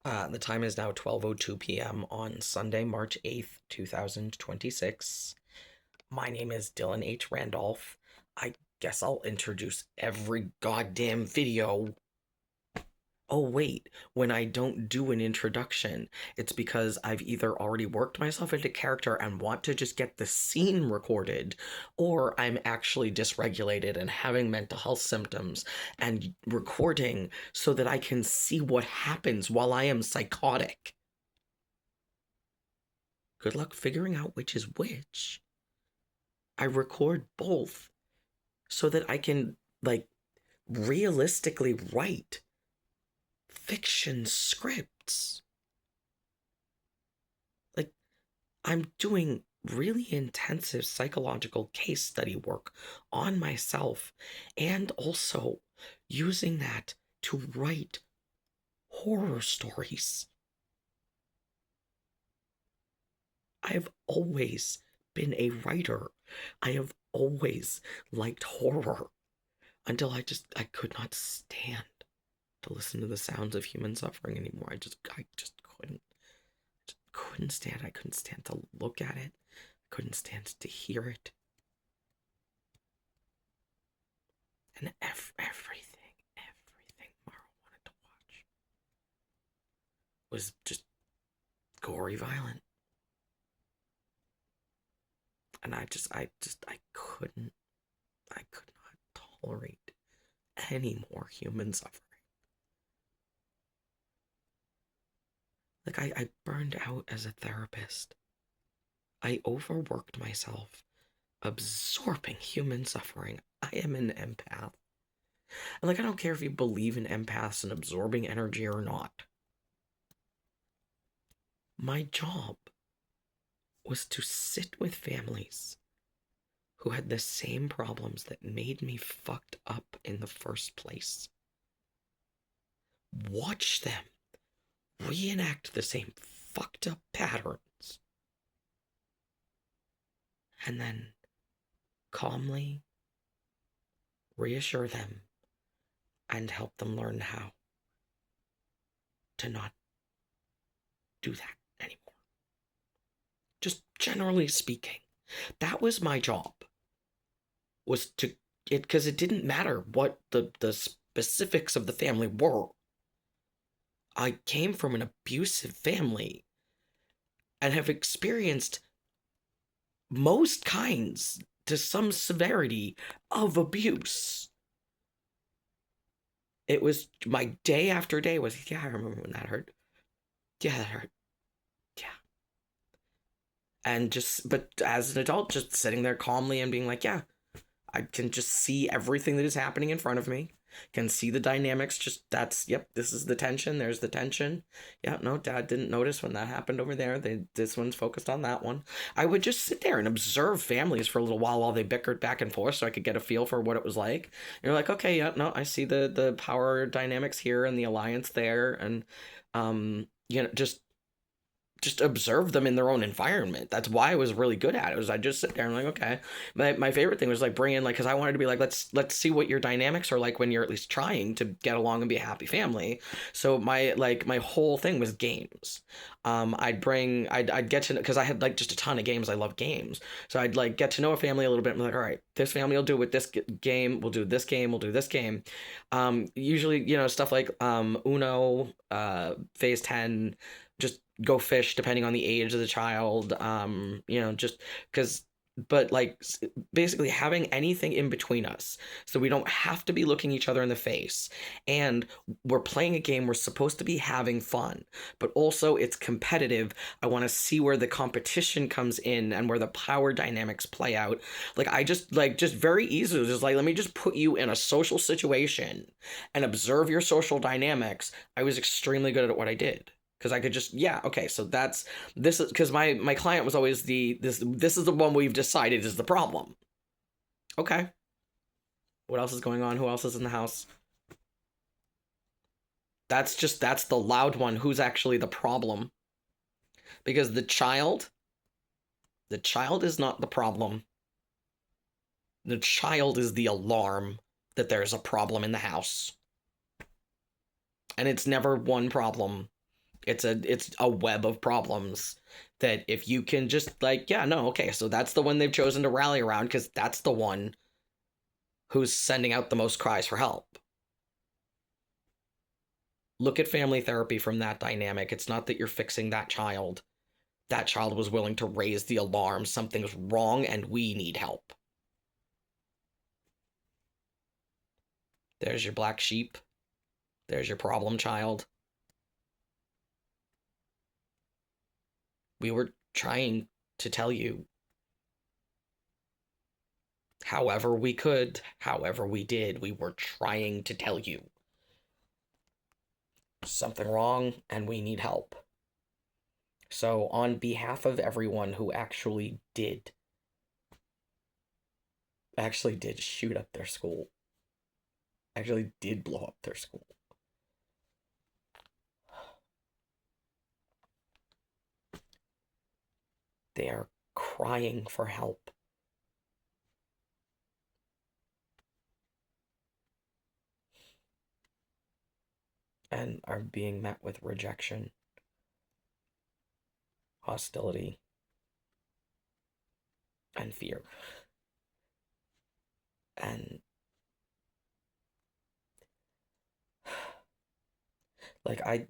The time is now 12:02 p.m. on Sunday, March 8th, 2026. My name is Dylan H. Randolph. I guess I'll introduce every goddamn video. Oh, wait, when I don't do an introduction, it's because I've either already worked myself into character and want to just get the scene recorded, or I'm actually dysregulated and having mental health symptoms and recording so that I can see what happens while I am psychotic. Good luck figuring out which is which. I record both so that I can, like, realistically write fiction scripts. Like, I'm doing really intensive psychological case study work on myself and also using that to write horror stories. I've always been a writer. I have always liked horror until I could not stand to listen to the sounds of human suffering anymore. I just couldn't stand. I couldn't stand to look at it. I couldn't stand to hear it. And everything Mara wanted to watch was just gory, violent. And I could not tolerate any more human suffering. Like, I burned out as a therapist. I overworked myself, absorbing human suffering. I am an empath. And, like, I don't care if you believe in empaths and absorbing energy or not. My job was to sit with families who had the same problems that made me fucked up in the first place. Watch them reenact the same fucked up patterns. And then calmly reassure them and help them learn how to not do that anymore. Just generally speaking, that was my job. Was to it because it didn't matter what the specifics of the family were. I came from an abusive family and have experienced most kinds to some severity of abuse. It was my day after day was, yeah, I remember when that hurt. Yeah, that hurt. Yeah. And but as an adult, just sitting there calmly and being like, yeah, I can just see everything that is happening in front of me. Can see the dynamics. Just yep, this is the tension. There's the tension. Yeah, no, Dad didn't notice when that happened over there. This one's focused on that one. I would just sit there and observe families for a little while they bickered back and forth so I could get a feel for what it was like. And you're like, okay, yeah, no, I see the power dynamics here and the alliance there. And, just observe them in their own environment. That's why I was really good at it. Was I just sit there and like, okay. My favorite thing was like bring in, like, because I wanted to be like, let's see what your dynamics are like when you're at least trying to get along and be a happy family. So my whole thing was games. I'd get to, because I had like just a ton of games. I love games, so I'd like get to know a family a little bit and be like, all right, this family will do with this game. We'll do this game. We'll do this game. Usually, stuff like Uno, Phase 10, just go fish depending on the age of the child, just because, but like basically having anything in between us so we don't have to be looking each other in the face, and we're playing a game, we're supposed to be having fun, but also it's competitive. I want to see where the competition comes in and where the power dynamics play out. Like, I just very easily just like, let me just put you in a social situation and observe your social dynamics. I was extremely good at what I did because I could just, yeah, okay, so this is because my client was always this is the one we've decided is the problem. Okay, what else is going on? Who else is in the house? That's the loud one who's actually the problem, because the child is not the problem. The child is the alarm that there's a problem in the house, and it's never one problem. It's a web of problems that if you can just like, yeah, no, okay, so that's the one they've chosen to rally around because that's the one who's sending out the most cries for help. Look at family therapy from that dynamic. It's not that you're fixing that child. That child was willing to raise the alarm. Something's wrong and we need help. There's your black sheep. There's your problem child. We were trying to tell you however we could, however we did. We were trying to tell you something wrong and we need help. So, on behalf of everyone who actually did shoot up their school, actually did blow up their school, they are crying for help. And are being met with rejection, hostility, and fear. And like I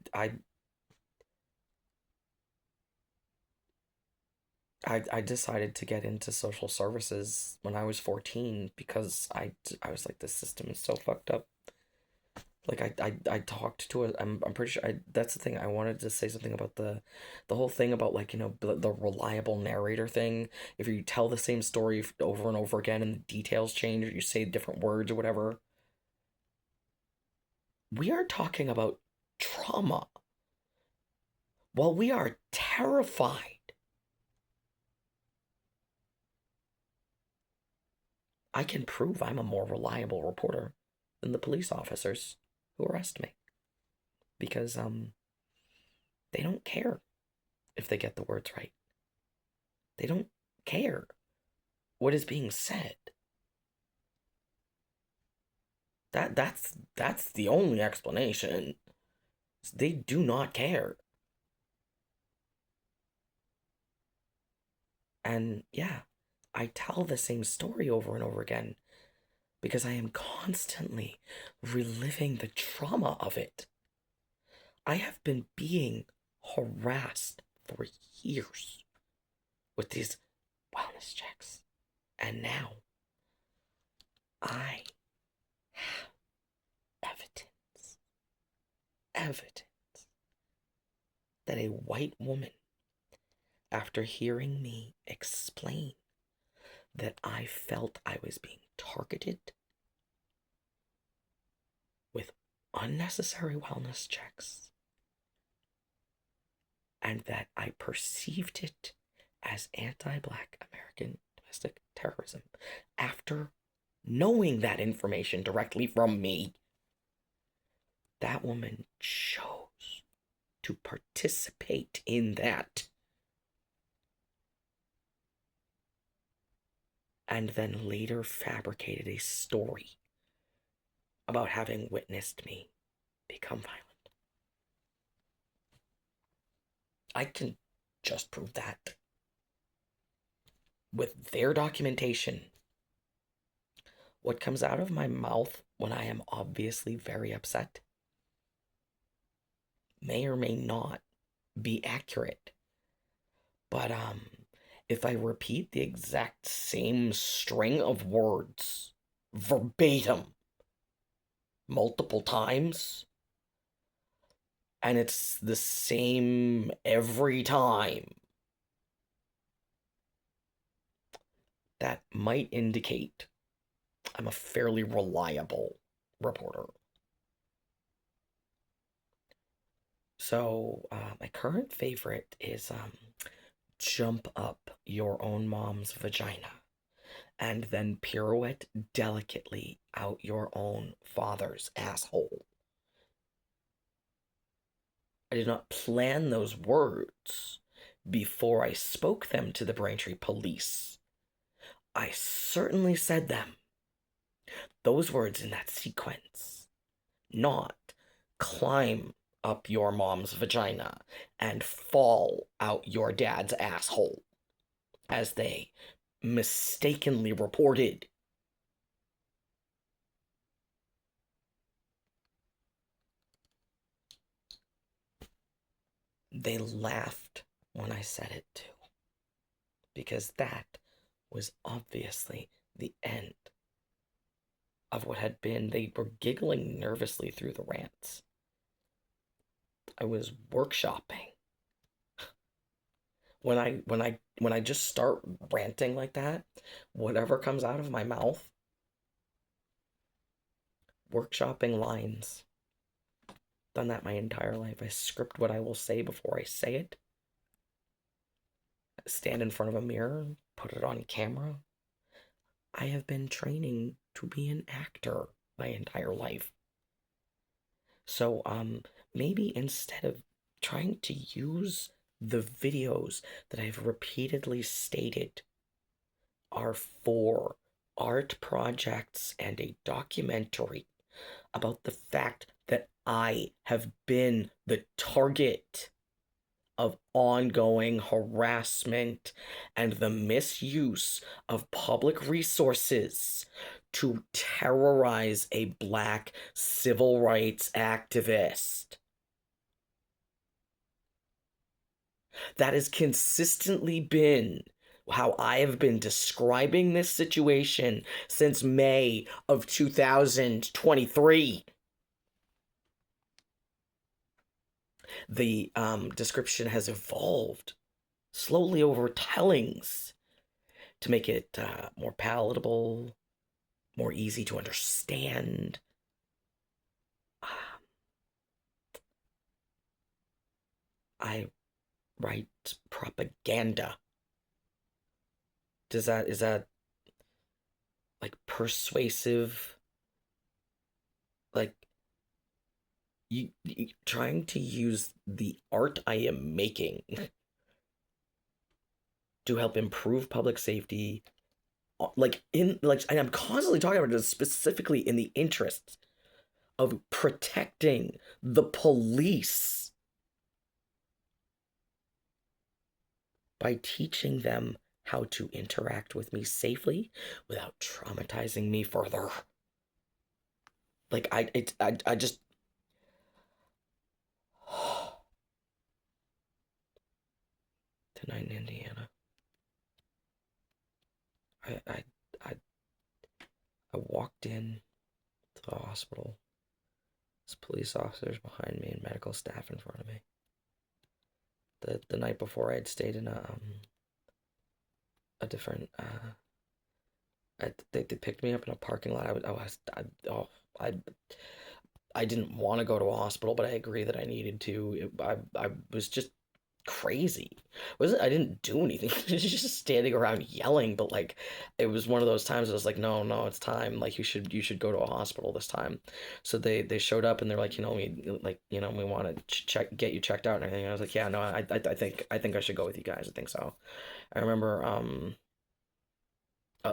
decided to get into social services when I was 14 because I was like, this system is so fucked up. Like I talked to a I'm pretty sure that's the thing. I wanted to say something about the whole thing about like, the reliable narrator thing. If you tell the same story over and over again and the details change or you say different words or whatever, we are talking about trauma. While we are terrified, I can prove I'm a more reliable reporter than the police officers who arrest me. Because they don't care if they get the words right. They don't care what is being said. That's the only explanation. They do not care. And yeah, I tell the same story over and over again because I am constantly reliving the trauma of it. I have been being harassed for years with these wellness checks. And now I have evidence that a white woman, after hearing me explain that I felt I was being targeted with unnecessary wellness checks, and that I perceived it as anti-Black American domestic terrorism, after knowing that information directly from me, that woman chose to participate in that. And then later fabricated a story about having witnessed me become violent. I can just prove that with their documentation. What comes out of my mouth when I am obviously very upset may or may not be accurate. But if I repeat the exact same string of words verbatim multiple times, and it's the same every time, that might indicate I'm a fairly reliable reporter. So, my current favorite is jump up your own mom's vagina and then pirouette delicately out your own father's asshole. I did not plan those words before I spoke them to the Braintree police. I certainly said them. Those words in that sequence. Not climb up your mom's vagina and fall out your dad's asshole, as they mistakenly reported. They laughed when I said it too, because that was obviously the end of what had been. They were giggling nervously through the rants. I was workshopping. When I just start ranting like that, whatever comes out of my mouth, workshopping lines. Done that my entire life. I script what I will say before I say it. Stand in front of a mirror, put it on camera. I have been training to be an actor my entire life. So, maybe instead of trying to use the videos that I've repeatedly stated are for art projects and a documentary about the fact that I have been the target of ongoing harassment and the misuse of public resources to terrorize a black civil rights activist. That has consistently been how I have been describing this situation since May of 2023. The description has evolved slowly over tellings to make it more palatable, more easy to understand. I write propaganda. Is that like persuasive? Like you trying to use the art I am making to help improve public safety, and I'm constantly talking about it specifically in the interests of protecting the police by teaching them how to interact with me safely without traumatizing me further. Like I just tonight in Indiana, I I I, I walked in to the hospital. There's police officers behind me and medical staff in front of me. The night before, I had stayed in a different they picked me up in a parking lot. I I didn't want to go to a hospital, but I agree that I needed to. I was just crazy. I didn't do anything. I was just standing around yelling, but like it was one of those times I was like, no, no, it's time. Like you should go to a hospital this time. So they showed up and they're like, we want to get you checked out and everything. And I was like, yeah, no, I think I should go with you guys. I think so. I remember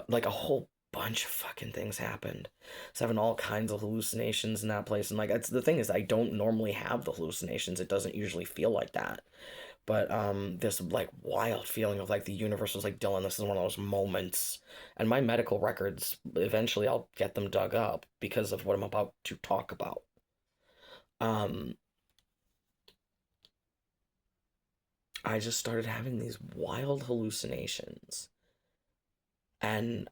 like a whole bunch of fucking things happened. I was having all kinds of hallucinations in that place, and like that's the thing is I don't normally have the hallucinations. It doesn't usually feel like that. But this like wild feeling of like the universe was like, Dylan, this is one of those moments. And my medical records, eventually I'll get them dug up because of what I'm about to talk about. Um I just started having these wild hallucinations. And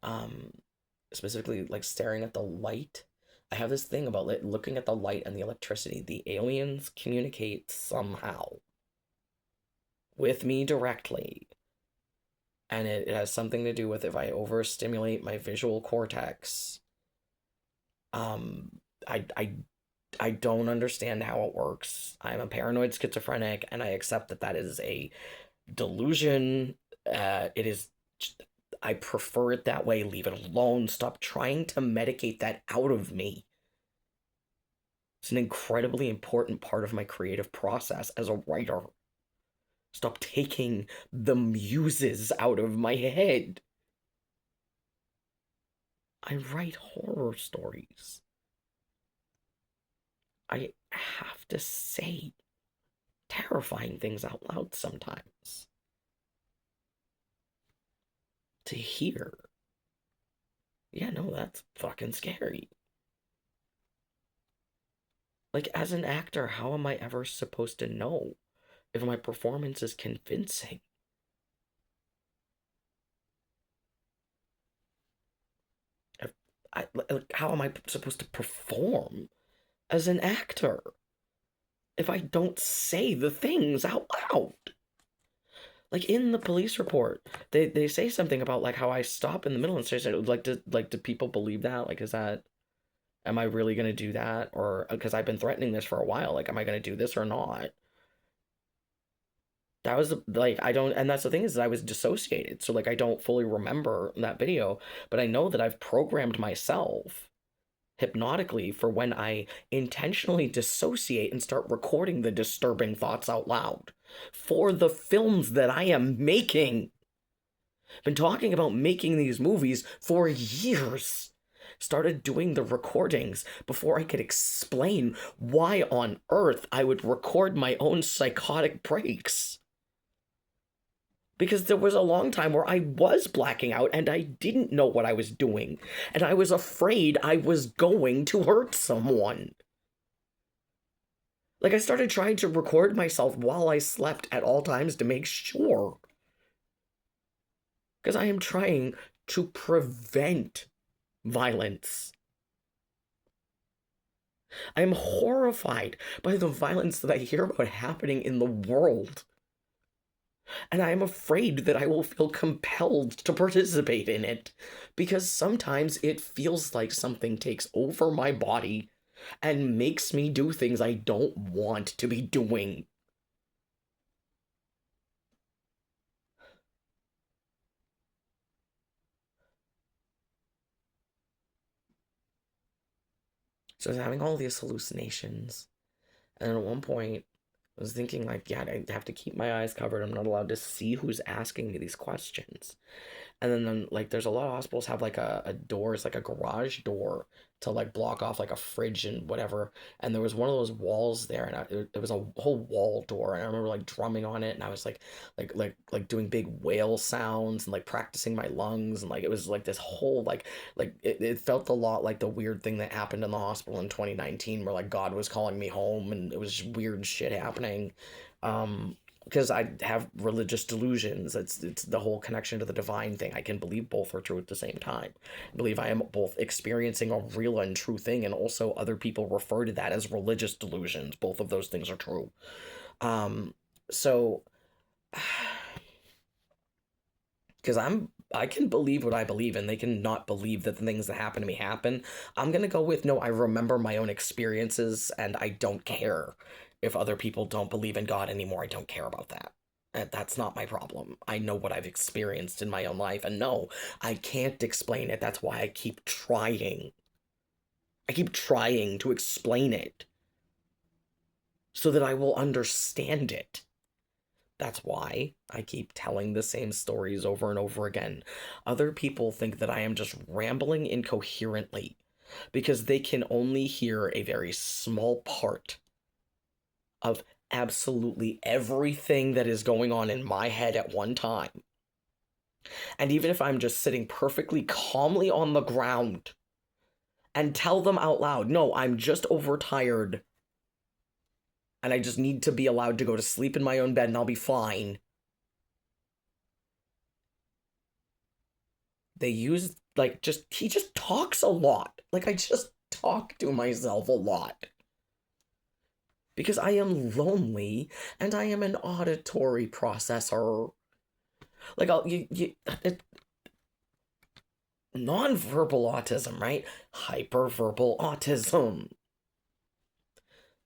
specifically like staring at the light. I have this thing about looking at the light and the electricity. The aliens communicate somehow with me directly. And it has something to do with if I overstimulate my visual cortex. Um, I, I, I don't understand how it works. I'm a paranoid schizophrenic, and I accept that that is a delusion. It is. I prefer it that way. Leave it alone. Stop trying to medicate that out of me. It's an incredibly important part of my creative process as a writer. Stop taking the muses out of my head. I write horror stories. I have have to say terrifying things out loud sometimes. To hear. Yeah, no, that's fucking scary. Like, as an actor, how am I ever supposed to know if my performance is convincing? If how am I supposed to perform as an actor if I don't say the things out loud? Like in the police report, they say something about like how I stop in the middle and say like do people believe that? Like, is that, am I really gonna do that? Or because I've been threatening this for a while, like, am I gonna do this or not? That was like, I don't, and that's the thing is that I was dissociated, so like I don't fully remember that video, but I know that I've programmed myself hypnotically for when I intentionally dissociate and start recording the disturbing thoughts out loud for the films that I am making. Been talking about making these movies for years. Started doing the recordings before I could explain why on earth I would record my own psychotic breaks. Because there was a long time where I was blacking out and I didn't know what I was doing. And I was afraid I was going to hurt someone. Like, I started trying to record myself while I slept at all times to make sure. Because I am trying to prevent violence. I am horrified by the violence that I hear about happening in the world. And I am afraid that I will feel compelled to participate in it, because sometimes it feels like something takes over my body and makes me do things I don't want to be doing. So I was having all these hallucinations, and at one point, I was thinking, like, yeah, I have to keep my eyes covered. I'm not allowed to see who's asking me these questions. And then like there's a lot of hospitals have like a door, it's like a garage door to like block off like a fridge and whatever. And there was one of those walls there, and it was a whole wall door, and I remember like drumming on it, and I was like doing big whale sounds and like practicing my lungs, and like it was like this whole like it felt a lot like the weird thing that happened in the hospital in 2019 where like God was calling me home and it was weird shit happening. Because I have religious delusions. It's the whole connection to the divine thing. I can believe both are true at the same time. I believe I am both experiencing a real and true thing, and also other people refer to that as religious delusions. Both of those things are true. So, because I can believe what I believe, and they can not believe that the things that happen to me happen. I'm gonna go with no. I remember my own experiences, and I don't care if other people don't believe in God anymore. I don't care about that. That's not my problem. I know what I've experienced in my own life, and no, I can't explain it. That's why I keep trying. I keep trying to explain it so that I will understand it. That's why I keep telling the same stories over and over again. Other people think that I am just rambling incoherently because they can only hear a very small part of absolutely everything that is going on in my head at one time. And even if I'm just sitting perfectly calmly on the ground and tell them out loud, no, I'm just overtired and I just need to be allowed to go to sleep in my own bed and I'll be fine. They use, like, he just talks a lot. Like, I just talk to myself a lot. Because I am lonely and I am an auditory processor. Like, non-verbal autism, right? Hyperverbal autism.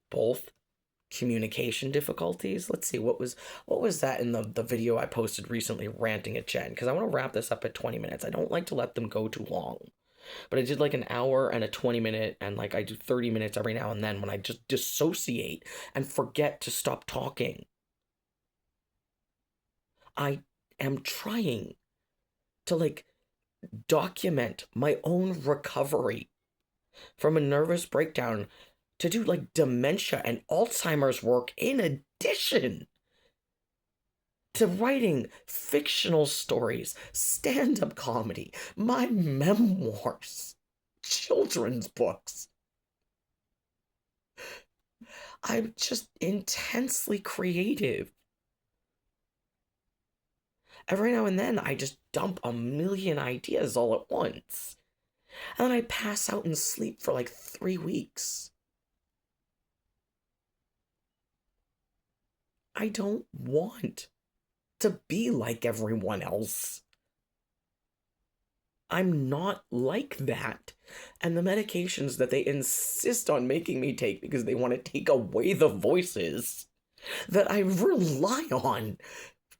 Both communication difficulties. Let's see, what was that in the video I posted recently ranting at Jen? Because I want to wrap this up at 20 minutes. I don't like to let them go too long. But I did like an hour and a 20-minute, and like I do 30 minutes every now and then when I just dissociate and forget to stop talking. I am trying to like document my own recovery from a nervous breakdown to do like dementia and Alzheimer's work in addition to writing fictional stories, stand-up comedy, my memoirs, children's books. I'm just intensely creative. Every now and then, I just dump a million ideas all at once. And then I pass out and sleep for like 3 weeks. I don't want to be like everyone else. I'm not like that. And the medications that they insist on making me take because they want to take away the voices that I rely on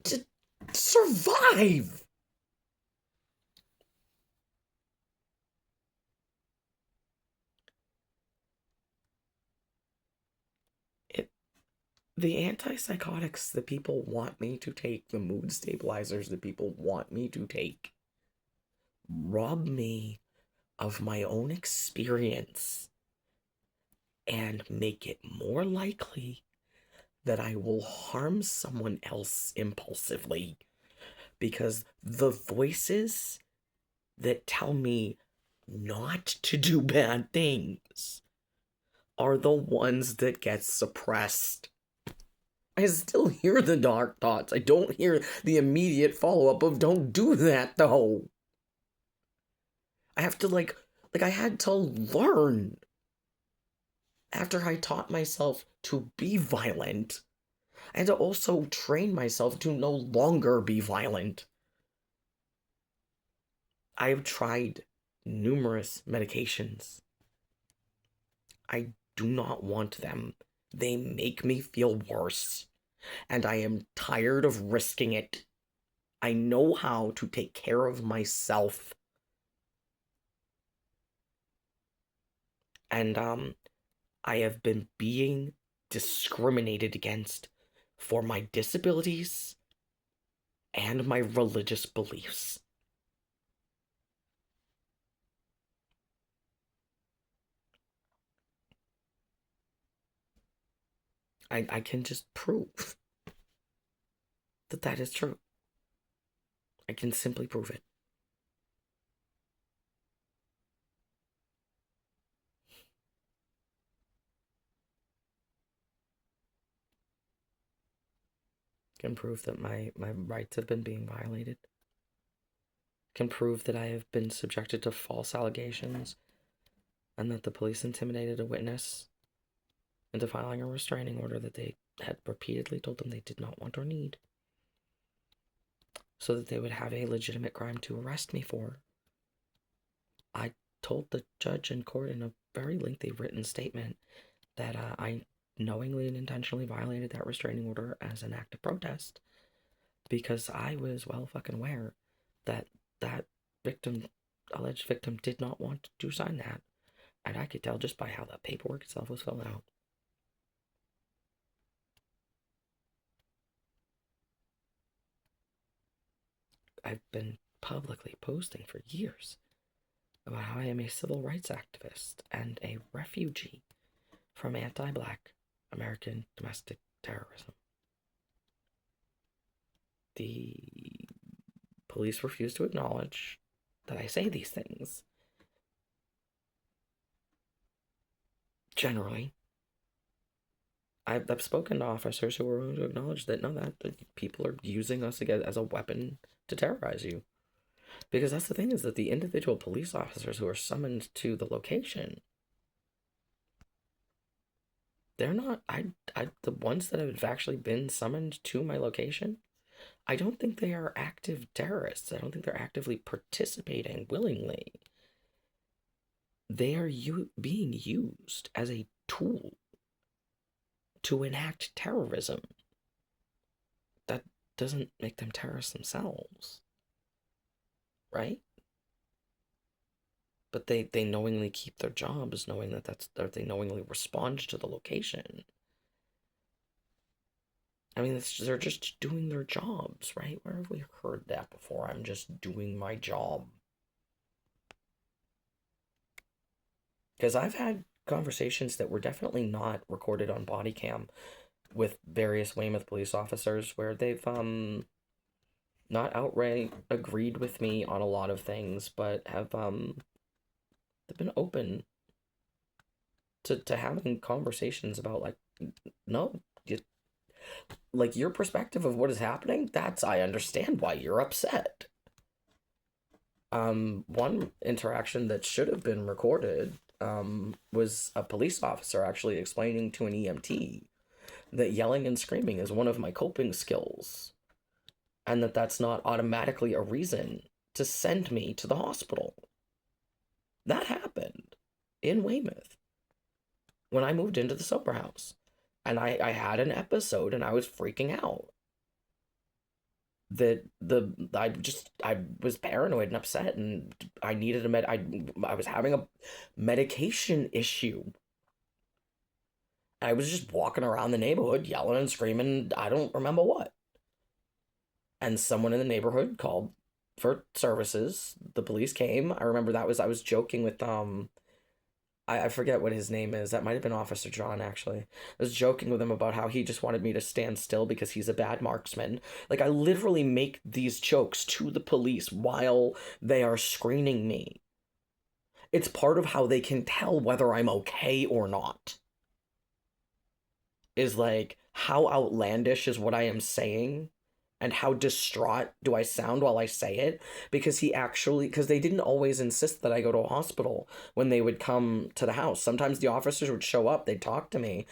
to survive. The antipsychotics that people want me to take, the mood stabilizers that people want me to take, rob me of my own experience and make it more likely that I will harm someone else impulsively, because the voices that tell me not to do bad things are the ones that get suppressed. I still hear the dark thoughts. I don't hear the immediate follow-up of don't do that, though. I have to, like I had to learn after I taught myself to be violent. I had to also train myself to no longer be violent. I've tried numerous medications. I do not want them. They make me feel worse. And I am tired of risking it. I know how to take care of myself. And I have been being discriminated against for my disabilities and my religious beliefs. I can just prove that that is true. I can simply prove it. Can prove that my rights have been being violated. Can prove that I have been subjected to false allegations and that the police intimidated a witness into filing a restraining order that they had repeatedly told them they did not want or need, so that they would have a legitimate crime to arrest me for. I told the judge in court in a very lengthy written statement that I knowingly and intentionally violated that restraining order as an act of protest because I was well fucking aware that that alleged victim, did not want to sign that. And I could tell just by how the paperwork itself was filled out. I've been publicly posting for years about how I am a civil rights activist and a refugee from anti-Black American domestic terrorism. The police refuse to acknowledge that I say these things. Generally, I've spoken to officers who are willing to acknowledge that no, that people are using us again as a weapon to terrorize you. Because that's the thing, is that the individual police officers who are summoned to the location, they're not, the ones that have actually been summoned to my location, I don't think they are active terrorists. I don't think they're actively participating willingly. They are being used as a tool to enact terrorism. That doesn't make them terrorists themselves, right? But they knowingly keep their jobs, knowing that they knowingly respond to the location. I mean, they're just doing their jobs, right? Where have we heard that before? I'm just doing my job. Because I've had conversations that were definitely not recorded on body cam with various Weymouth police officers where they've not outright agreed with me on a lot of things, but have they've been open to having conversations about like, no, you, like your perspective of what is happening, that's, I understand why you're upset. One interaction that should have been recorded was a police officer actually explaining to an EMT that yelling and screaming is one of my coping skills, and that that's not automatically a reason to send me to the hospital. That happened in Weymouth when I moved into the sober house. And I had an episode and I was freaking out. That I was paranoid and upset, and I needed I was having a medication issue. I was just walking around the neighborhood yelling and screaming, I don't remember what. And someone in the neighborhood called for services. The police came. I remember I was joking with I forget what his name is. That might have been Officer John, actually. I was joking with him about how he just wanted me to stand still because he's a bad marksman. Like, I literally make these jokes to the police while they are screening me. It's part of how they can tell whether I'm okay or not. Is like, how outlandish is what I am saying? And how distraught do I sound while I say it? Because they didn't always insist that I go to a hospital when they would come to the house. Sometimes the officers would show up, they'd talk to me,